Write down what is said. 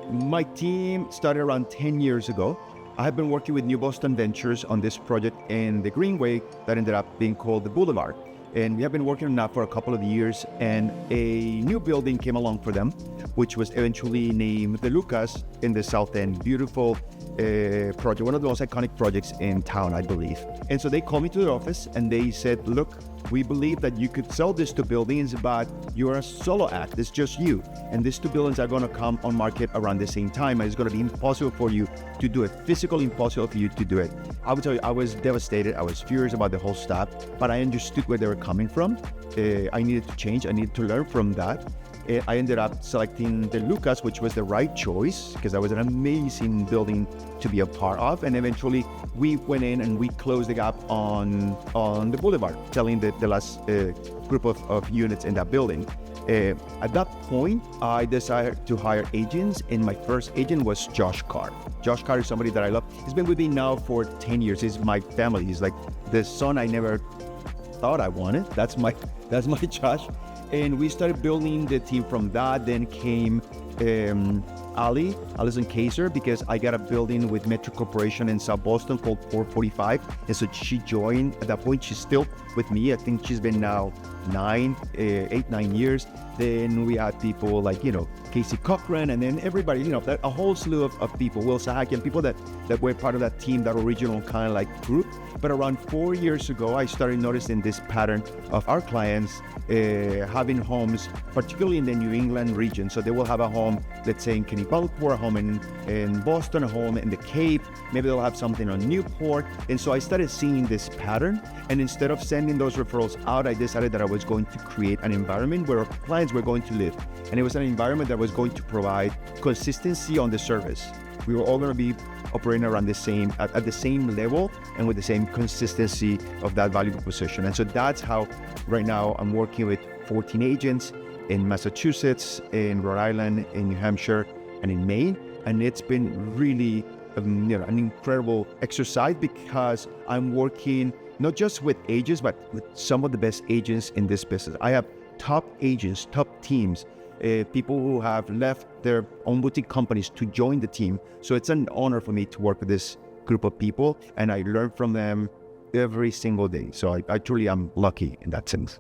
My team started around 10 years ago. I have been working with New Boston Ventures on this project in the Greenway that ended up being called the Boulevard. And we have been working on that for a couple of years, and a new building came along for them, which was eventually named The Lucas in the South End. Beautiful project, one of the most iconic projects in town, I believe. And so they called me to their office and they said, look, we believe that you could sell these two buildings, but you're a solo act, it's just you. And these two buildings are gonna come on market around the same time, and it's gonna be impossible for you to do it, physically impossible for you to do it. I would tell you, I was devastated, I was furious about the whole stuff, but I understood where they were coming from. I needed to change, I needed to learn from that. I ended up selecting the Lucas, which was the right choice because that was an amazing building to be a part of. And eventually we went in and we closed the gap on the Boulevard, selling the last group of units in that building. At that point, I decided to hire agents, and my first agent was Josh Carr. Josh Carr is somebody that I love. He's been with me now for 10 years. He's my family. He's like the son I never thought I wanted. That's my Josh. And we started building the team from that. Then came Allison Kaiser, because I got a building with Metro Corporation in South Boston called 445. And so she joined at that point. She's still with me. I think she's been now 9 years. Then we had people like, Casey Cochran, and then everybody, a whole slew of people, Will Sahakian, people that were part of that team, that original kind of like group. But around 4 years ago, I started noticing this pattern of our clients having homes, particularly in the New England region. So they will have a home, let's say in Kennebunkport, a home in Boston, a home in the Cape, maybe they'll have something on Newport. And so I started seeing this pattern. And instead of sending those referrals out, I decided that I was going to create an environment where our clients were going to live. And it was an environment that was going to provide consistency on the service. We were all going to be operating around at the same level and with the same consistency of that value proposition. And so that's how right now I'm working with 14 agents in Massachusetts, in Rhode Island, in New Hampshire, and in Maine. And it's been really an incredible exercise, because I'm working not just with agents, but with some of the best agents in this business. I have top agents, top teams, people who have left their own boutique companies to join the team. So it's an honor for me to work with this group of people, and I learn from them every single day. So I truly am lucky in that sense.